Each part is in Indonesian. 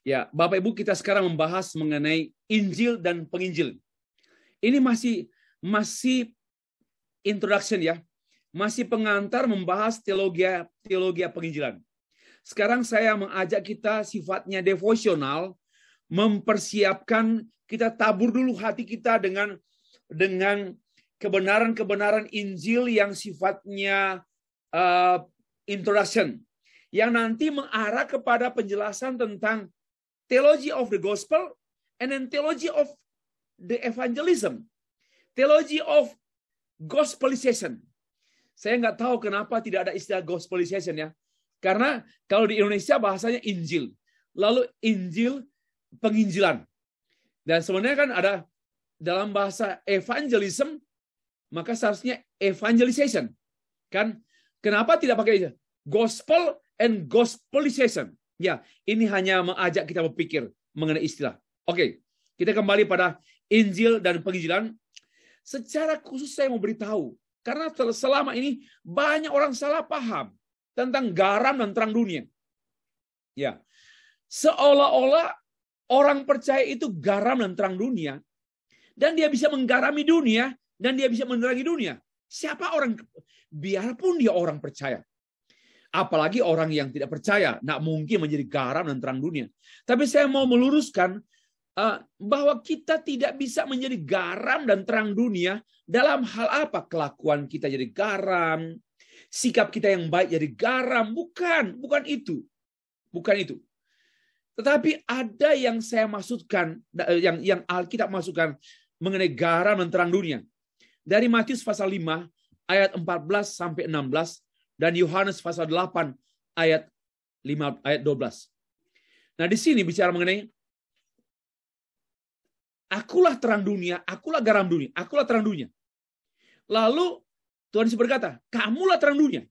Ya, Bapak Ibu, kita sekarang membahas mengenai Injil dan penginjil. Ini masih introduction ya. Masih pengantar membahas teologi penginjilan. Sekarang saya mengajak kita sifatnya devosional, mempersiapkan, kita tabur dulu hati kita dengan kebenaran-kebenaran Injil yang sifatnya introduction, yang nanti mengarah kepada penjelasan tentang theology of the gospel and then theology of the evangelism, theology of gospelization. Saya nggak tahu kenapa tidak ada istilah gospelization ya. Karena kalau di Indonesia bahasanya Injil. Lalu Injil penginjilan. Dan sebenarnya kan ada dalam bahasa evangelism, maka seharusnya evangelization. Kan? Kenapa tidak pakai gospel and gospelization? Ya, ini hanya mengajak kita berpikir mengenai istilah. Oke, kita kembali pada Injil dan penginjilan. Secara khusus saya mau beritahu, karena selama ini banyak orang salah paham tentang garam dan terang dunia. Ya, seolah-olah orang percaya itu garam dan terang dunia, dan dia bisa menggarami dunia, dan dia bisa menerangi dunia. Siapa orang, biarpun dia orang percaya. Apalagi orang yang tidak percaya, nggak mungkin menjadi garam dan terang dunia. Tapi saya mau meluruskan bahwa kita tidak bisa menjadi garam dan terang dunia dalam hal apa? Kelakuan kita jadi garam, sikap kita yang baik jadi garam. Bukan itu. Bukan itu. Tetapi ada yang saya maksudkan, yang Alkitab masukkan mengenai garam dan terang dunia. Dari Matius pasal 5 ayat 14 sampai 16 dan Yohanes pasal 8 ayat 12. Nah, di sini bicara mengenai akulah terang dunia, akulah garam dunia, akulah terang dunia. Lalu Tuhan Yesus berkata, kamulah terang dunia.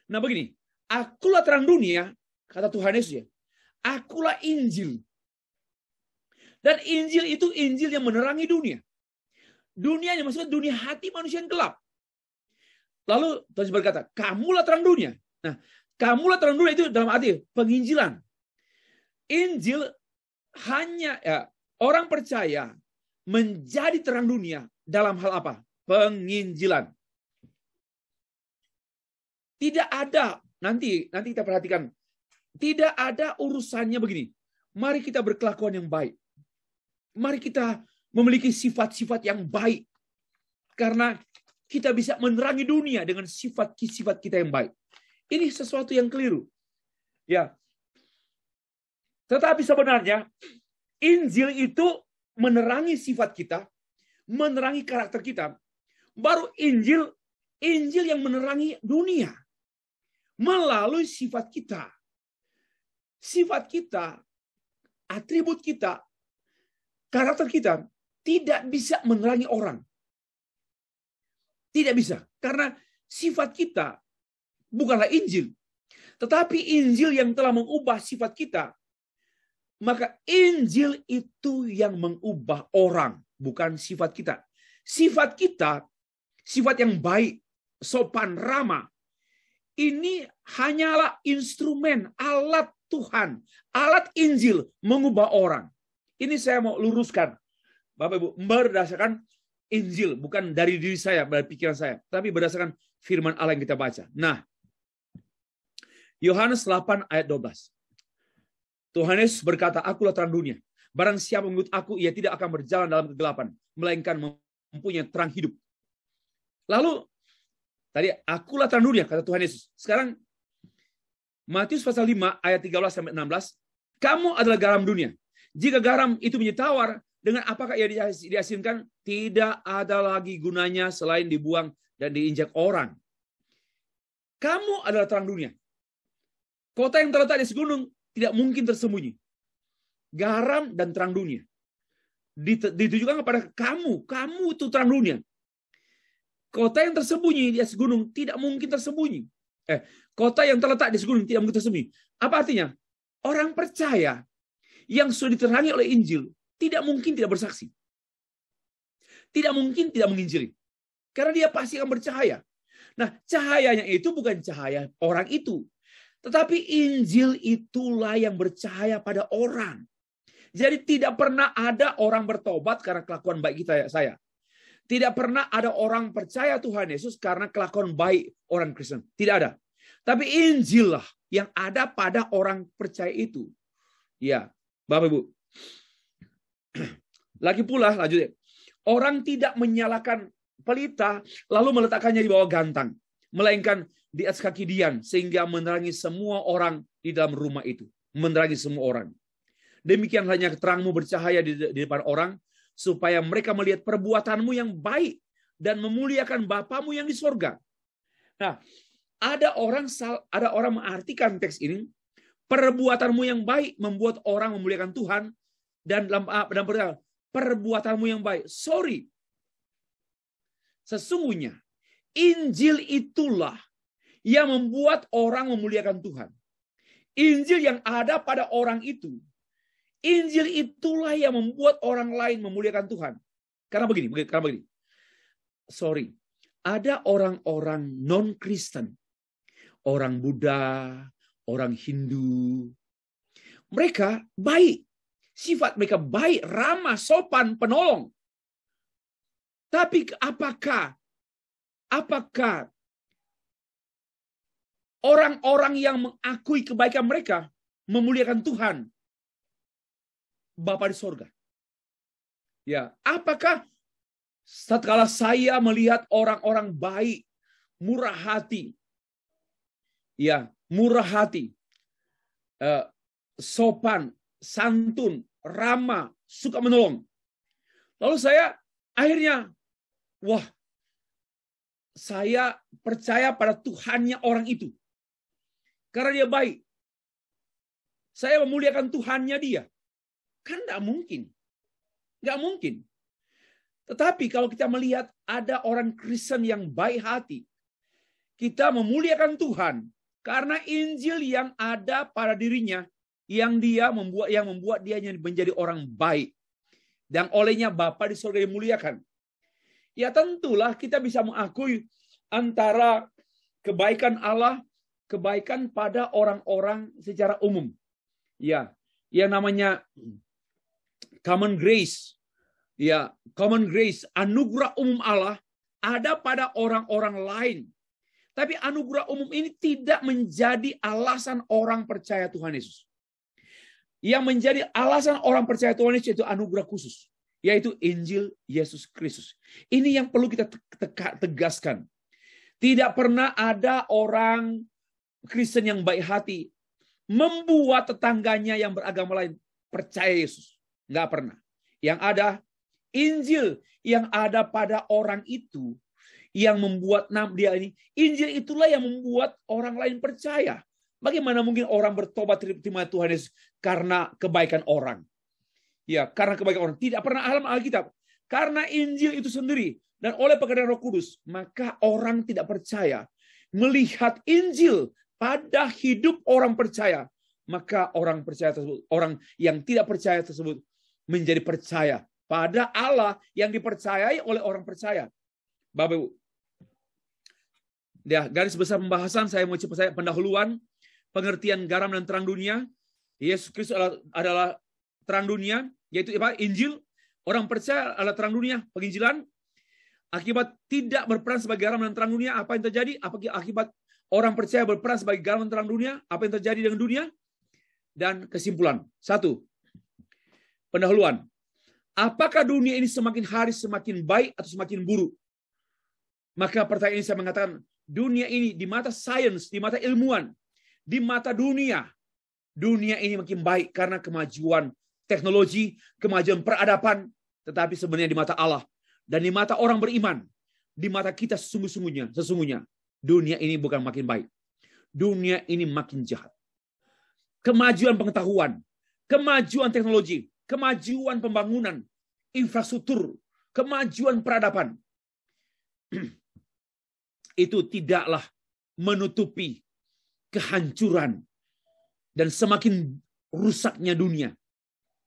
Nah begini, akulah terang dunia, kata Tuhan Yesus ya, akulah Injil. Dan Injil itu Injil yang menerangi dunia. Dunianya maksudnya dunia hati manusia yang gelap. Lalu Tuhan Yesus berkata, kamulah terang dunia. Nah, kamulah terang dunia itu dalam arti penginjilan. Injil hanya orang percaya menjadi terang dunia dalam hal apa? Penginjilan. Tidak ada, nanti kita perhatikan, tidak ada urusannya begini. Mari kita berkelakuan yang baik. Mari kita memiliki sifat-sifat yang baik. Karena kita bisa menerangi dunia dengan sifat-sifat kita yang baik. Ini sesuatu yang keliru. Ya. Tetapi sebenarnya Injil itu menerangi sifat kita, menerangi karakter kita. Baru Injil yang menerangi dunia melalui sifat kita. Sifat kita, atribut kita, karakter kita tidak bisa menerangi orang. Tidak bisa. Karena sifat kita bukanlah Injil. Tetapi Injil yang telah mengubah sifat kita. Maka Injil itu yang mengubah orang, bukan sifat kita. Sifat kita, sifat yang baik, sopan, ramah, ini hanyalah instrumen, alat Tuhan, alat Injil mengubah orang. Ini saya mau luruskan, Bapak Ibu, berdasarkan Injil, bukan dari diri saya, dari pikiran saya, tapi berdasarkan firman Allah yang kita baca. Nah, Yohanes 8 ayat 12. Tuhan Yesus berkata, akulah terang dunia. Barang siapa mengikut aku, ia tidak akan berjalan dalam kegelapan, melainkan mempunyai terang hidup. Lalu, tadi akulah terang dunia, kata Tuhan Yesus. Sekarang, Matius pasal 5 ayat 13 sampai 16. Kamu adalah garam dunia. Jika garam itu menjadi tawar, dengan apakah ia diasinkan? Tidak ada lagi gunanya selain dibuang dan diinjak orang. Kamu adalah terang dunia. Kota yang terletak di segunung tidak mungkin tersembunyi. Garam dan terang dunia ditujukan kepada kamu. Kamu itu terang dunia. Kota yang tersembunyi di atas gunung tidak mungkin tersembunyi. Kota yang terletak di gunung tidak mungkin tersembunyi. Apa artinya? Orang percaya yang sudah diterangi oleh Injil tidak mungkin tidak bersaksi. Tidak mungkin tidak menginjili. Karena dia pasti akan bercahaya. Nah, cahayanya itu bukan cahaya orang itu. Tetapi Injil itulah yang bercahaya pada orang. Jadi tidak pernah ada orang bertobat karena kelakuan baik saya. Tidak pernah ada orang percaya Tuhan Yesus karena kelakuan baik orang Kristen. Tidak ada. Tapi Injil lah yang ada pada orang percaya itu. Ya, Bapak Ibu. Lagi pula, lanjut ya. Orang tidak menyalakan pelita lalu meletakkannya di bawah gantang, melainkan di atas kaki dian sehingga menerangi semua orang di dalam rumah itu. Menerangi semua orang. Demikian hanya terangmu bercahaya di depan orang, supaya mereka melihat perbuatanmu yang baik dan memuliakan Bapamu yang di sorga. Nah, ada orang mengartikan teks ini, perbuatanmu yang baik membuat orang memuliakan Tuhan, dan dalam perbuatanmu yang baik. Sorry. Sesungguhnya, Injil itulah yang membuat orang memuliakan Tuhan. Injil yang ada pada orang itu. Injil itulah yang membuat orang lain memuliakan Tuhan. Karena begini. Sorry. Ada orang-orang non-Kristen. Orang Buddha, orang Hindu. Mereka baik. Sifat mereka baik, ramah, sopan, penolong. Tapi apakah orang-orang yang mengakui kebaikan mereka memuliakan Tuhan, Bapa di sorga? Ya, apakah setelah saya melihat orang-orang baik, murah hati, sopan, santun, ramah, suka menolong, lalu saya akhirnya, saya percaya pada Tuhannya orang itu. Karena dia baik. Saya memuliakan Tuhannya dia. Kan nggak mungkin. Nggak mungkin. Tetapi kalau kita melihat ada orang Kristen yang baik hati, kita memuliakan Tuhan karena Injil yang ada pada dirinya, yang membuat dia menjadi orang baik. Dan olehnya Bapa di surga dimuliakan. Ya tentulah kita bisa mengakui antara kebaikan Allah, kebaikan pada orang-orang secara umum. Ya, yang namanya common grace. Ya, common grace, anugerah umum Allah ada pada orang-orang lain. Tapi anugerah umum ini tidak menjadi alasan orang percaya Tuhan Yesus. Yang menjadi alasan orang percaya Tuhan Yesus itu anugerah khusus, yaitu Injil Yesus Kristus. Ini yang perlu kita tegaskan. Tidak pernah ada orang Kristen yang baik hati membuat tetangganya yang beragama lain percaya Yesus. Nggak pernah. Yang ada Injil yang ada pada orang itu yang membuat dia ini. Injil itulah yang membuat orang lain percaya. Bagaimana mungkin orang bertobat terima Tuhan Yesus karena kebaikan orang? Ya, karena kebaikan orang. Tidak pernah alam Alkitab. Karena Injil itu sendiri dan oleh pekerjaan Roh Kudus, maka orang tidak percaya. Melihat Injil pada hidup orang percaya, maka orang percaya tersebut, orang yang tidak percaya tersebut menjadi percaya pada Allah yang dipercayai oleh orang percaya. Bapak Ibu. Ya, garis besar pembahasan saya mau cepat pendahuluan pengertian garam dan terang dunia. Yesus Kristus adalah terang dunia, yaitu Injil. Orang percaya adalah terang dunia, penginjilan. Akibat tidak berperan sebagai garam dan terang dunia, apa yang terjadi? Akibat orang percaya berperan sebagai garam dan terang dunia, apa yang terjadi dengan dunia? Dan kesimpulan. 1. Pendahuluan. Apakah dunia ini semakin hari semakin baik atau semakin buruk? Maka pertanyaan ini saya mengatakan, dunia ini di mata sains, di mata ilmuwan, di mata dunia ini makin baik karena kemajuan teknologi, kemajuan peradaban, tetapi sebenarnya di mata Allah dan di mata orang beriman, di mata kita sesungguhnya dunia ini bukan makin baik. Dunia ini makin jahat. Kemajuan pengetahuan, kemajuan teknologi, kemajuan pembangunan, infrastruktur, kemajuan peradaban, itu tidaklah menutupi kehancuran dan semakin rusaknya dunia.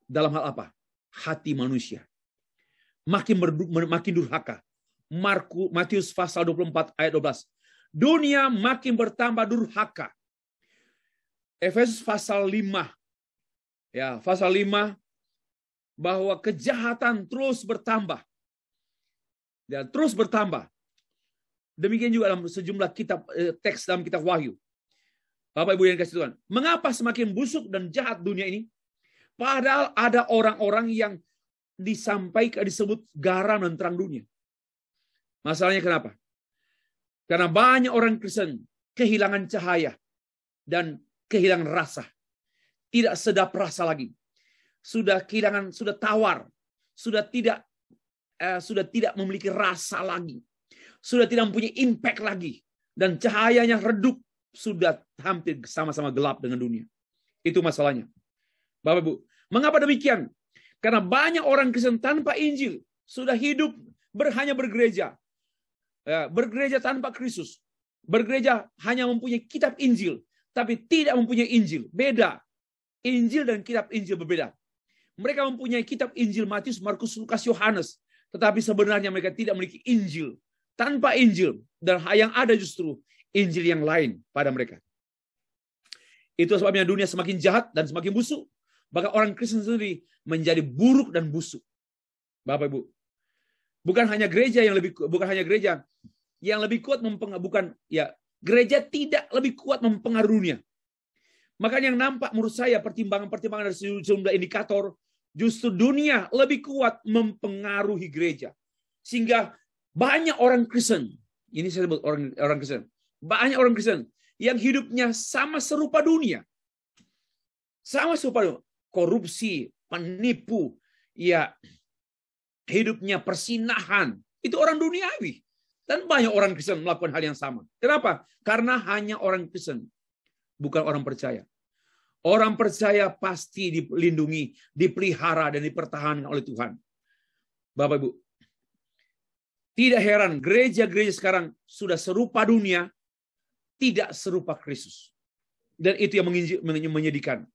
Dalam hal apa? Hati manusia. Makin durhaka. Matius pasal 24 ayat 12. Dunia makin bertambah durhaka. Efesus pasal 5. Ya, pasal 5 bahwa kejahatan terus bertambah. Dan terus bertambah. Demikian juga dalam sejumlah kitab teks dalam kitab Wahyu. Bapak Ibu yang kasih Tuhan, mengapa semakin busuk dan jahat dunia ini? Padahal ada orang-orang yang disampaikan disebut garam dan terang dunia. Masalahnya kenapa? Karena banyak orang Kristen kehilangan cahaya dan kehilangan rasa. Tidak sedap rasa lagi. Sudah kehilangan, sudah tawar, sudah tidak memiliki rasa lagi. Sudah tidak mempunyai impact lagi. Dan cahayanya redup, sudah hampir sama-sama gelap dengan dunia. Itu masalahnya. Bapak Ibu, mengapa demikian? Karena banyak orang Kristen tanpa Injil. Sudah hidup hanya bergereja. Bergereja tanpa Kristus. Bergereja hanya mempunyai kitab Injil. Tapi tidak mempunyai Injil. Beda. Injil dan kitab Injil berbeda. Mereka mempunyai kitab Injil Matius, Markus, Lukas, Yohanes. Tetapi sebenarnya mereka tidak memiliki Injil. Tanpa Injil. Dan yang ada justru Injil yang lain pada mereka. Itu sebabnya dunia semakin jahat dan semakin busuk. Bahkan orang Kristen sendiri menjadi buruk dan busuk. Bapak Ibu. Bukan hanya gereja yang lebih kuat gereja tidak lebih kuat mempengaruhi dunia. Maka yang nampak menurut saya pertimbangan-pertimbangan dari sejumlah indikator, justru dunia lebih kuat mempengaruhi gereja. Sehingga banyak orang Kristen, ini saya sebut orang Kristen, banyak orang Kristen yang hidupnya sama serupa dunia. Sama serupa dunia. Korupsi, penipu, ya hidupnya persinahan. Itu orang duniawi. Dan banyak orang Kristen melakukan hal yang sama. Kenapa? Karena hanya orang Kristen, bukan orang percaya. Orang percaya pasti dilindungi, dipelihara, dan dipertahankan oleh Tuhan. Bapak Ibu, tidak heran gereja-gereja sekarang sudah serupa dunia, tidak serupa Kristus. Dan itu yang menyedihkan.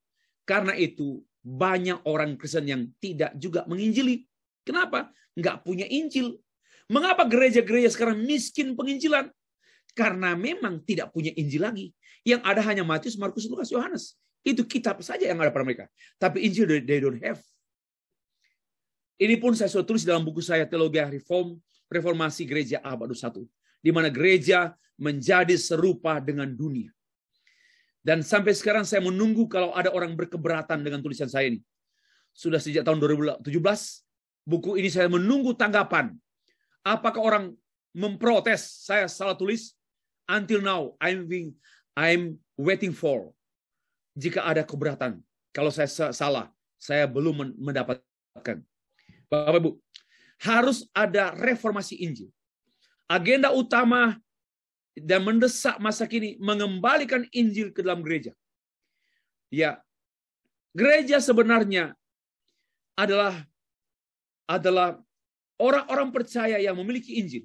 Karena itu banyak orang Kristen yang tidak juga menginjili. Kenapa? Nggak punya Injil. Mengapa gereja-gereja sekarang miskin penginjilan? Karena memang tidak punya Injil lagi. Yang ada hanya Matius, Markus, Lukas, Yohanes. Itu kitab saja yang ada pada mereka. Tapi Injil they don't have. Ini pun saya sudah tulis dalam buku saya Teologi Reformasi Gereja Abad 1. Di mana gereja menjadi serupa dengan dunia. Dan sampai sekarang saya menunggu kalau ada orang berkeberatan dengan tulisan saya ini. Sudah sejak tahun 2017, buku ini saya menunggu tanggapan. Apakah orang memprotes saya salah tulis? Until now, I'm waiting for. Jika ada keberatan, kalau saya salah, saya belum mendapatkan. Bapak Ibu, harus ada reformasi Injil. Agenda utama dan mendesak masa kini mengembalikan Injil ke dalam gereja. Ya, gereja sebenarnya adalah orang-orang percaya yang memiliki Injil.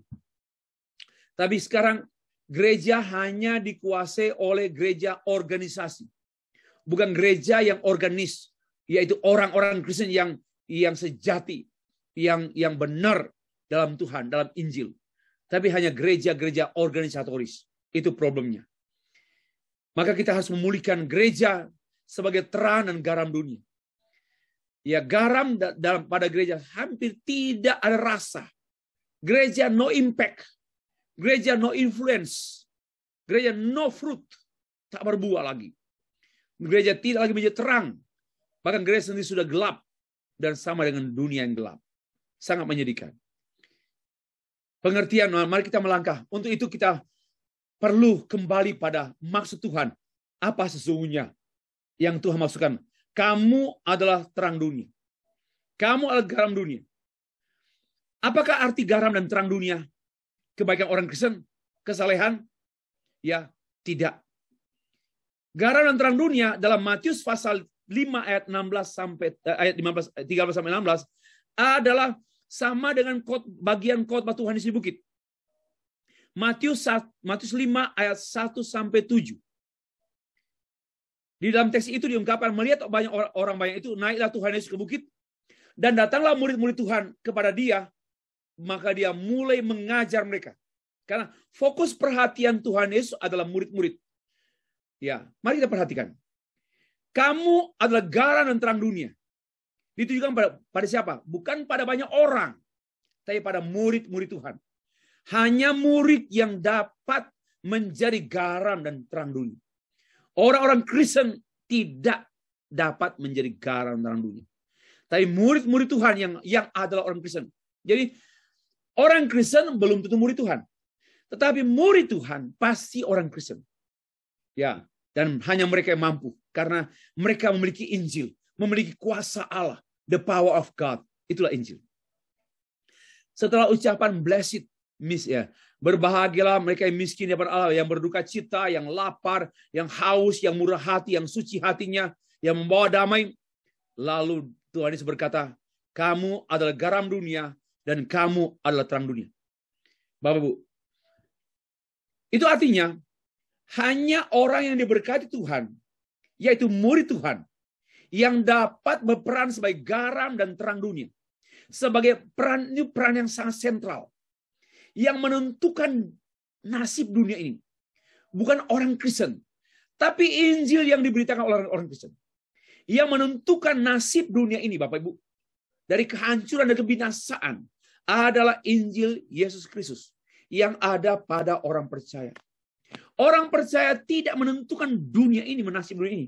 Tapi sekarang gereja hanya dikuasai oleh gereja organisasi. Bukan gereja yang organis, yaitu orang-orang Kristen yang sejati, yang benar dalam Tuhan, dalam Injil. Tapi hanya gereja-gereja organisatoris. Itu problemnya. Maka kita harus memulihkan gereja sebagai terang dan garam dunia. Ya, garam pada gereja hampir tidak ada rasa. Gereja no impact. Gereja no influence. Gereja no fruit. Tak berbuah lagi. Gereja tidak lagi menjadi terang. Bahkan gereja sendiri sudah gelap. Dan sama dengan dunia yang gelap. Sangat menyedihkan. Pengertian, mari kita melangkah. Untuk itu kita perlu kembali pada maksud Tuhan. Apa sesungguhnya yang Tuhan maksudkan? Kamu adalah terang dunia. Kamu adalah garam dunia. Apakah arti garam dan terang dunia? Kebaikan orang Kristen? Kesalehan? Ya, tidak. Garam dan terang dunia dalam Matius pasal 5 ayat 16 sampai ayat 13 sampai 16 adalah sama dengan bagian khotbah Tuhan di bukit. Matius 5 ayat 1 sampai 7. Di dalam teks itu diungkapkan, melihat banyak orang banyak itu, naiklah Tuhan Yesus ke bukit dan datanglah murid-murid Tuhan kepada dia, maka dia mulai mengajar mereka. Karena fokus perhatian Tuhan Yesus adalah murid-murid. Ya, mari kita perhatikan. Kamu adalah garam dan terang dunia. Ditujukan pada siapa? Bukan pada banyak orang, tapi pada murid-murid Tuhan. Hanya murid yang dapat menjadi garam dan terang dunia. Orang-orang Kristen tidak dapat menjadi garam dan terang dunia. Tapi murid-murid Tuhan yang adalah orang Kristen. Jadi orang Kristen belum tentu murid Tuhan. Tetapi murid Tuhan pasti orang Kristen. Ya, dan hanya mereka yang mampu. Karena mereka memiliki Injil. Memiliki kuasa Allah. The power of God. Itulah Injil. Setelah ucapan blessed, berbahagialah mereka yang miskin di hadapan Allah, yang berduka cita, yang lapar, yang haus, yang murah hati, yang suci hatinya, yang membawa damai. Lalu Tuhan Yesus berkata, kamu adalah garam dunia dan kamu adalah terang dunia. Bapak Ibu, itu artinya hanya orang yang diberkati Tuhan, yaitu murid Tuhan, yang dapat berperan sebagai garam dan terang dunia. Sebagai peran yang sangat sentral. Yang menentukan nasib dunia ini. Bukan orang Kristen. Tapi Injil yang diberitakan oleh orang Kristen. Yang menentukan nasib dunia ini, Bapak Ibu. Dari kehancuran dan kebinasaan. Adalah Injil Yesus Kristus. Yang ada pada orang percaya. Orang percaya tidak menentukan dunia ini, nasib dunia ini.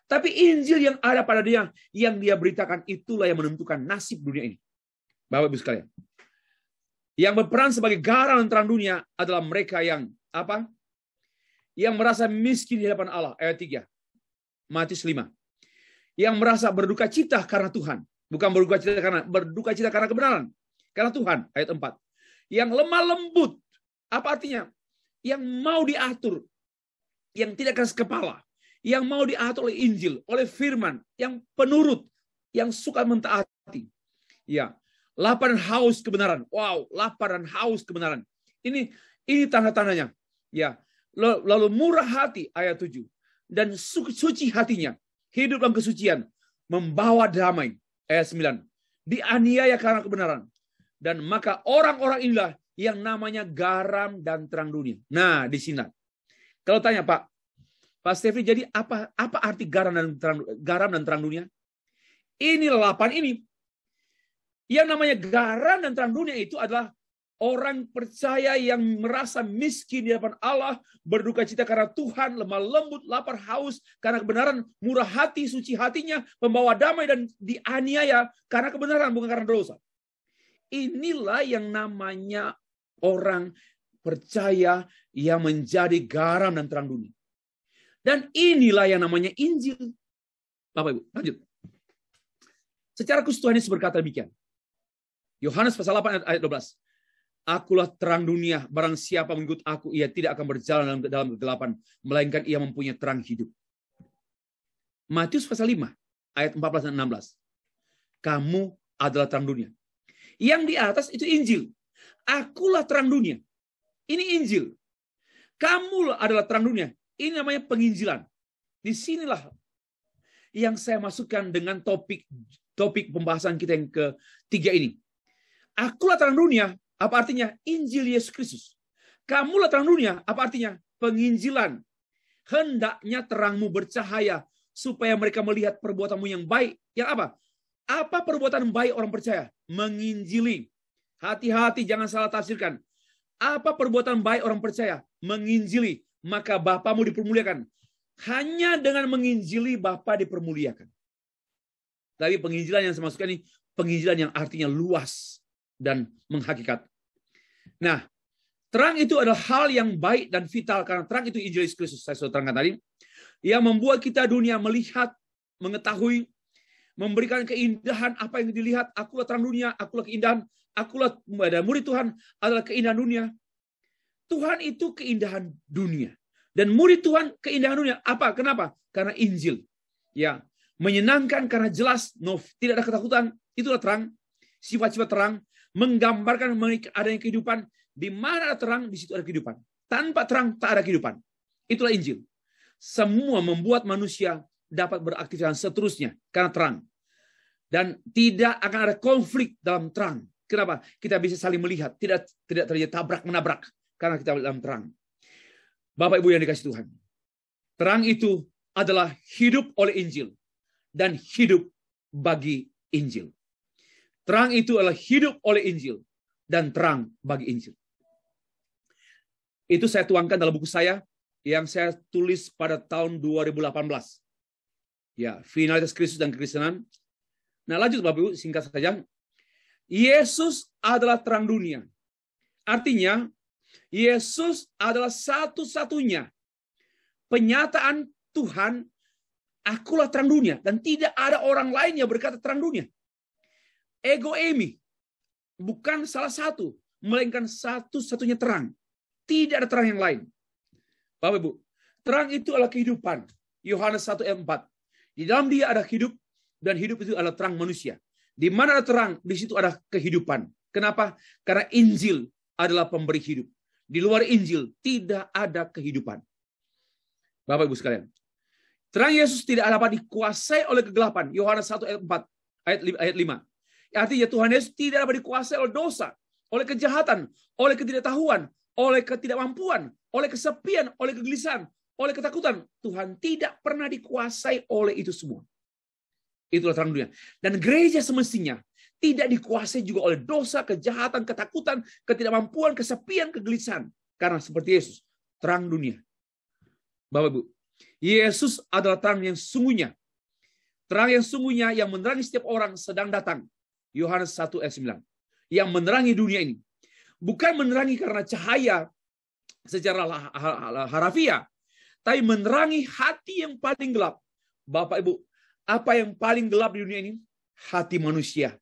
Tapi Injil yang ada pada dia, yang dia beritakan, itulah yang menentukan nasib dunia ini. Bapak Ibu sekalian. Yang berperan sebagai garam dan terang dunia adalah mereka yang apa? Yang merasa miskin di hadapan Allah. Ayat 3. Matius 5. Yang merasa berduka cita karena Tuhan. Bukan berduka cita karena kebenaran. Karena Tuhan. Ayat 4. Yang lemah lembut. Apa artinya? Yang mau diatur. Yang tidak keras kepala. Yang mau diatur oleh Injil, oleh firman, yang penurut, yang suka mentaati. Ya, lapar dan haus kebenaran. Wow, lapar dan haus kebenaran. Ini tanda-tandanya. Ya, lalu murah hati ayat 7 dan suci hatinya, hidup dalam kesucian, membawa damai ayat 9. Dianiaya karena kebenaran. Dan maka orang-orang inilah yang namanya garam dan terang dunia. Nah, di sini. Kalau tanya Pak Stefri, jadi apa arti garam dan terang dunia? Ini 8 ini. Yang namanya garam dan terang dunia itu adalah orang percaya yang merasa miskin di hadapan Allah, berduka cita karena Tuhan, lemah lembut, lapar, haus karena kebenaran, murah hati, suci hatinya, membawa damai dan dianiaya karena kebenaran, bukan karena dosa. Inilah yang namanya orang percaya yang menjadi garam dan terang dunia. Dan inilah yang namanya Injil. Bapak Ibu, lanjut. Secara khusus Tuhan Yesus berkata demikian. Yohanes pasal 8 ayat 12. Akulah terang dunia, barang siapa mengikut aku, ia tidak akan berjalan dalam kegelapan, melainkan ia mempunyai terang hidup. Matius pasal 5 ayat 14 dan 16. Kamu adalah terang dunia. Yang di atas itu Injil. Akulah terang dunia. Ini Injil. Kamu adalah terang dunia. Ini namanya penginjilan. Disinilah yang saya masukkan dengan topik pembahasan kita yang ketiga ini. Akulah terang dunia. Apa artinya? Injil Yesus Kristus. Kamulah terang dunia. Apa artinya? Penginjilan. Hendaknya terangmu bercahaya supaya mereka melihat perbuatanmu yang baik. Yang apa? Apa perbuatan baik orang percaya? Menginjili. Hati-hati jangan salah tafsirkan. Apa perbuatan baik orang percaya? Menginjili. Maka Bapamu dipermuliakan. Hanya dengan menginjili Bapa dipermuliakan. Tapi penginjilan yang saya masukkan ini penginjilan yang artinya luas dan menghakikat. Nah, terang itu adalah hal yang baik dan vital karena terang itu Injil Yesus Kristus. Saya sudah terangkan tadi. Yang membuat kita dunia melihat, mengetahui, memberikan keindahan apa yang dilihat. Akulah terang dunia, akulah keindahan, akulah murid Tuhan adalah keindahan dunia. Tuhan itu keindahan dunia. Dan murid Tuhan keindahan dunia. Apa? Kenapa? Karena Injil. Ya, menyenangkan karena jelas, tidak ada ketakutan. Itulah terang. Sifat-sifat terang menggambarkan adanya kehidupan. Di mana ada terang, di situ ada kehidupan. Tanpa terang, tak ada kehidupan. Itulah Injil. Semua membuat manusia dapat beraktivitas seterusnya karena terang. Dan tidak akan ada konflik dalam terang. Kenapa? Kita bisa saling melihat. Tidak terjadi tabrak-menabrak. Karena kita dalam terang. Bapak Ibu yang dikasih Tuhan. Terang itu adalah hidup oleh Injil dan hidup bagi Injil. Terang itu adalah hidup oleh Injil dan terang bagi Injil. Itu saya tuangkan dalam buku saya yang saya tulis pada tahun 2018. Ya, finalitas Kristus dan kekristenan. Nah, lanjut Bapak Ibu, singkat saja. Yesus adalah terang dunia. Artinya, Yesus adalah satu-satunya penyataan Tuhan, akulah terang dunia. Dan tidak ada orang lain yang berkata terang dunia. Ego eimi. Bukan salah satu, melainkan satu-satunya terang. Tidak ada terang yang lain. Bapak Ibu, terang itu adalah kehidupan. Yohanes 1 ayat 4. Di dalam dia ada hidup, dan hidup itu adalah terang manusia. Di mana ada terang, di situ ada kehidupan. Kenapa? Karena Injil adalah pemberi hidup. Di luar Injil tidak ada kehidupan. Bapak Ibu sekalian, terang Yesus tidak dapat dikuasai oleh kegelapan. Yohanes 1 ayat 4, ayat 5. Artinya Tuhan Yesus tidak dapat dikuasai oleh dosa, oleh kejahatan, oleh ketidaktahuan, oleh ketidakmampuan, oleh kesepian, oleh kegelisahan, oleh ketakutan. Tuhan tidak pernah dikuasai oleh itu semua. Itulah terang dunia. Dan gereja semestinya tidak dikuasai juga oleh dosa, kejahatan, ketakutan, ketidakmampuan, kesepian, kegelisahan. Karena seperti Yesus, terang dunia. Bapak Ibu, Yesus adalah terang yang sungguhnya. Terang yang sungguhnya yang menerangi setiap orang sedang datang. Yohanes 1 ayat 9. Yang menerangi dunia ini. Bukan menerangi karena cahaya secara harafiah. Tapi menerangi hati yang paling gelap. Bapak Ibu, apa yang paling gelap di dunia ini? Hati manusia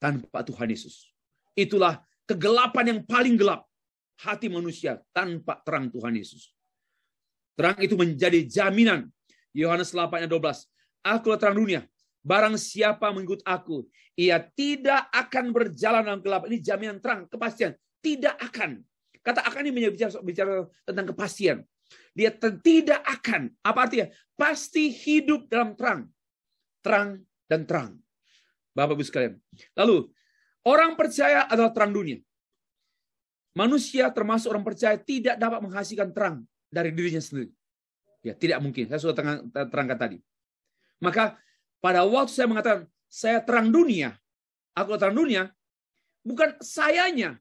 tanpa Tuhan Yesus. Itulah kegelapan yang paling gelap. Hati manusia tanpa terang Tuhan Yesus. Terang itu menjadi jaminan. Yohanes 8 ayat 12. Akulah terang dunia. Barang siapa mengikut aku, ia tidak akan berjalan dalam gelap. Ini jaminan terang, kepastian. Tidak akan. Kata akan ini bicara tentang kepastian. Dia tidak akan. Apa artinya? Pasti hidup dalam terang. Terang dan terang. Bapak Ibu sekalian. Lalu, orang percaya adalah terang dunia. Manusia termasuk orang percaya tidak dapat menghasilkan terang dari dirinya sendiri. Ya, tidak mungkin. Saya sudah terangkan tadi. Maka pada waktu saya mengatakan saya terang dunia, aku terang dunia, bukan sayanya,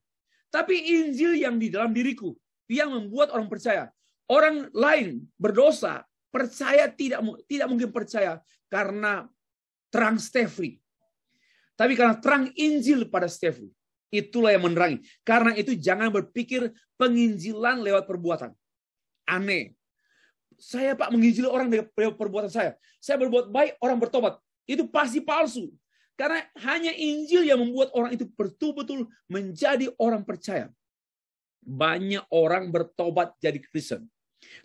tapi Injil yang di dalam diriku yang membuat orang percaya. Orang lain berdosa, percaya tidak mungkin percaya karena terang Stefri. Tapi karena terang Injil pada Stefri. Itulah yang menerangi. Karena itu jangan berpikir penginjilan lewat perbuatan. Aneh. Saya Pak menginjili orang dengan perbuatan saya. Saya berbuat baik, orang bertobat. Itu pasti palsu. Karena hanya Injil yang membuat orang itu betul-betul menjadi orang percaya. Banyak orang bertobat jadi Kristen.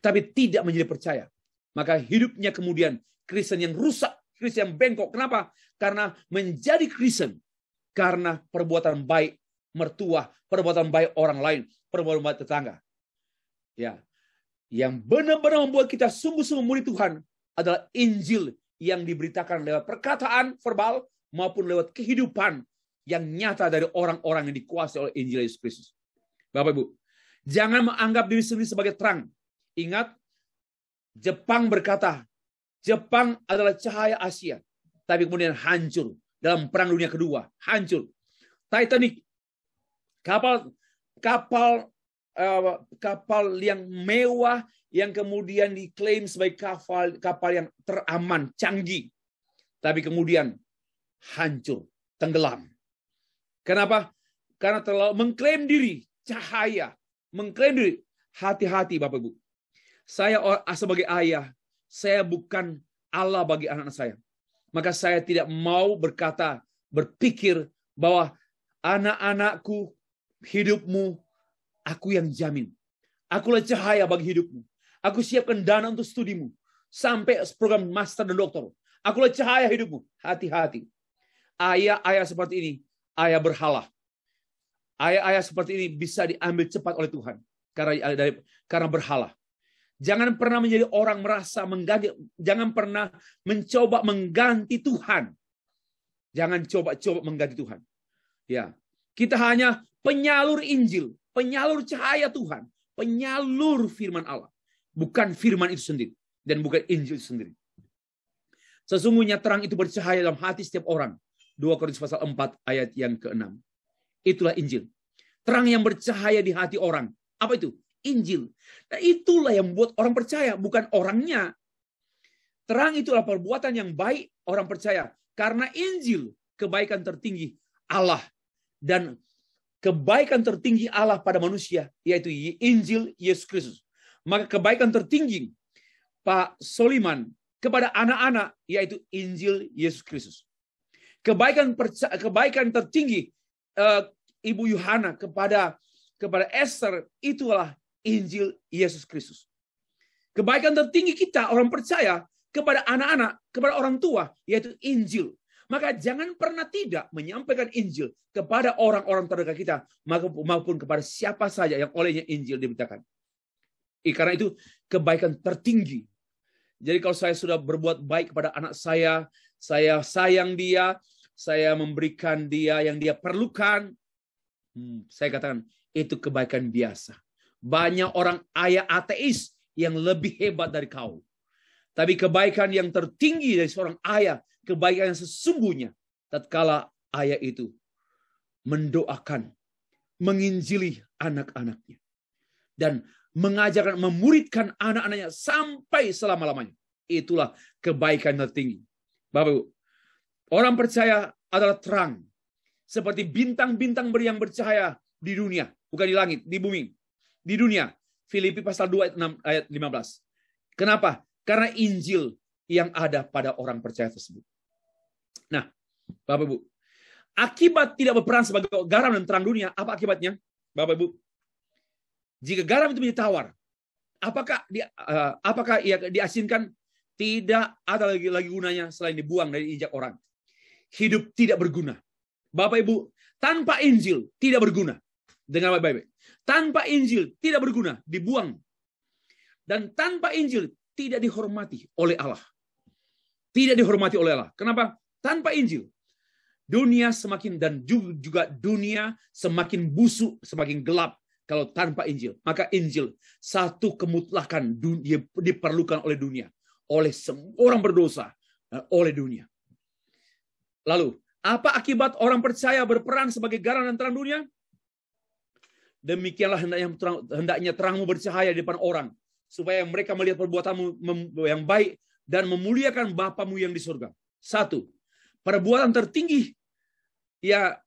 Tapi tidak menjadi percaya. Maka hidupnya kemudian Kristen yang rusak. Kristen yang bengkok. Kenapa? Karena menjadi Kristen. Karena perbuatan baik mertua. Perbuatan baik orang lain. Perbuatan baik tetangga. Ya. Yang benar-benar membuat kita sungguh-sungguh memuji Tuhan adalah Injil yang diberitakan lewat perkataan verbal maupun lewat kehidupan yang nyata dari orang-orang yang dikuasai oleh Injil Yesus Kristus. Bapak Ibu, jangan menganggap diri sendiri sebagai terang. Ingat, Jepang berkata, Jepang adalah cahaya Asia, tapi kemudian hancur dalam Perang Dunia Kedua, hancur. Titanic, kapal yang mewah yang kemudian diklaim sebagai kapal yang teraman, canggih. Tapi kemudian hancur, tenggelam. Kenapa? Karena terlalu mengklaim diri, cahaya. Mengklaim diri. Hati-hati Bapak Ibu. Saya sebagai ayah, saya bukan Allah bagi anak-anak saya. Maka saya tidak mau berpikir bahwa anak-anakku, hidupmu, aku yang jamin. Akulah cahaya bagi hidupmu. Aku siapkan dana untuk studimu. Sampai program master dan doktor. Akulah cahaya hidupmu. Hati-hati. Ayah-ayah seperti ini. Ayah berhala. Ayah-ayah seperti ini bisa diambil cepat oleh Tuhan. Karena berhala. Jangan pernah menjadi orang merasa mengganti. Jangan pernah mencoba mengganti Tuhan. Jangan coba-coba mengganti Tuhan. Ya, kita hanya penyalur Injil. Penyalur cahaya Tuhan. Penyalur firman Allah. Bukan firman itu sendiri. dan bukan Injil sendiri. Sesungguhnya terang itu bercahaya dalam hati setiap orang. 2 Korintus pasal 4 ayat yang ke-6. Itulah Injil. Terang yang bercahaya di hati orang. Apa itu? Injil. Nah, itulah yang membuat orang percaya, bukan orangnya. Terang itulah perbuatan yang baik orang percaya. Karena Injil, kebaikan tertinggi Allah. Dan kebaikan tertinggi Allah pada manusia, yaitu Injil Yesus Kristus. Maka kebaikan tertinggi Pak Soliman kepada anak-anak, yaitu Injil Yesus Kristus. Kebaikan tertinggi Ibu Yohana kepada Esther, itulah Injil Yesus Kristus. Kebaikan tertinggi kita orang percaya kepada anak-anak, kepada orang tua, yaitu Injil. Maka jangan pernah tidak menyampaikan Injil kepada orang-orang terdekat kita, maupun kepada siapa saja yang olehnya Injil diberitakan. Karena itu kebaikan tertinggi. Jadi kalau saya sudah berbuat baik kepada anak saya sayang dia, saya memberikan dia yang dia perlukan, saya katakan itu kebaikan biasa. Banyak orang ayah ateis yang lebih hebat dari kau. Tapi kebaikan yang tertinggi dari seorang ayah, kebaikan yang sesungguhnya, tatkala ayah itu mendoakan, menginjili anak-anaknya, dan mengajarkan, memuridkan anak-anaknya sampai selama-lamanya. Itulah kebaikan tertinggi. Bapak Ibu, orang percaya adalah terang. Seperti bintang-bintang yang bercahaya di dunia. Bukan di langit, di bumi. Di dunia. Filipi pasal 2 ayat 15. Kenapa? Karena Injil yang ada pada orang percaya tersebut. Nah, Bapak Ibu, akibat tidak berperan sebagai garam dan terang dunia, apa akibatnya? Bapak Ibu, jika garam itu menjadi tawar, apakah ia diasinkan? Tidak ada lagi gunanya selain dibuang dari injak orang. Hidup tidak berguna. Bapak Ibu, tanpa Injil tidak berguna. Dengar baik-baik. Tanpa Injil tidak berguna, dibuang. Dan tanpa Injil tidak dihormati oleh Allah. Tidak dihormati oleh Allah. Kenapa? Tanpa Injil, dunia semakin, dan juga dunia semakin busuk, semakin gelap. Kalau tanpa Injil, maka Injil satu kemutlakan diperlukan oleh dunia, oleh semua orang berdosa, oleh dunia. Lalu, apa akibat orang percaya berperan sebagai garam dan terang dunia? Demikianlah hendaknya terangmu bercahaya di depan orang, supaya mereka melihat perbuatanmu yang baik dan memuliakan Bapamu yang di surga. 1. Perbuatan tertinggi, ya,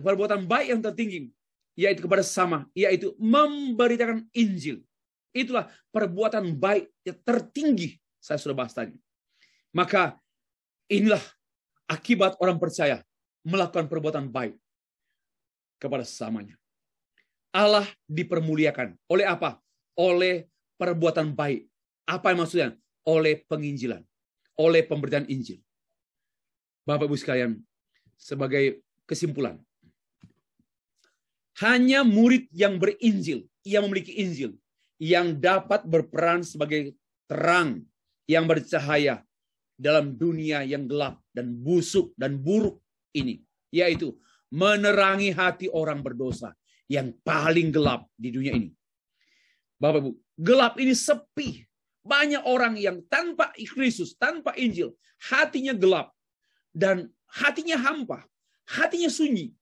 perbuatan baik yang tertinggi, yaitu kepada sesama, yaitu memberitakan Injil. Itulah perbuatan baik yang tertinggi, saya sudah bahas tadi. Maka inilah akibat orang percaya melakukan perbuatan baik kepada sesamanya. Allah dipermuliakan. Oleh apa? Oleh perbuatan baik. Apa yang maksudnya? Oleh penginjilan. Oleh pemberitaan Injil. Bapak Ibu sekalian, sebagai kesimpulan, hanya murid yang berinjil, yang memiliki Injil, yang dapat berperan sebagai terang yang bercahaya dalam dunia yang gelap dan busuk dan buruk ini, yaitu menerangi hati orang berdosa yang paling gelap di dunia ini. Bapak Ibu, gelap ini sepi. Banyak orang yang tanpa Kristus, tanpa Injil, hatinya gelap dan hatinya hampa, hatinya sunyi.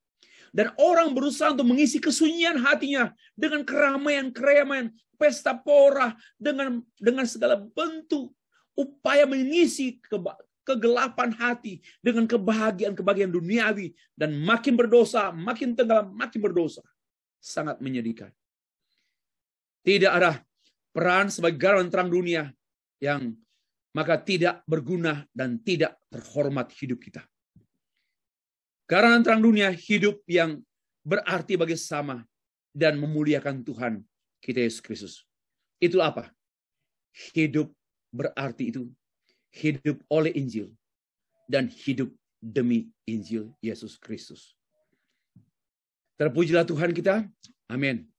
Dan orang berusaha untuk mengisi kesunyian hatinya dengan keramaian, pesta pora, dengan segala bentuk upaya mengisi kegelapan hati dengan kebahagiaan duniawi, dan makin berdosa, makin tenggelam, makin berdosa. Sangat menyedihkan. Tidak ada peran sebagai garam terang dunia yang maka tidak berguna dan tidak terhormat hidup kita. Garam terang dunia, hidup yang berarti bagi sesama dan memuliakan Tuhan kita Yesus Kristus. Itu apa? Hidup berarti itu hidup oleh Injil dan hidup demi Injil Yesus Kristus. Terpujilah Tuhan kita. Amin.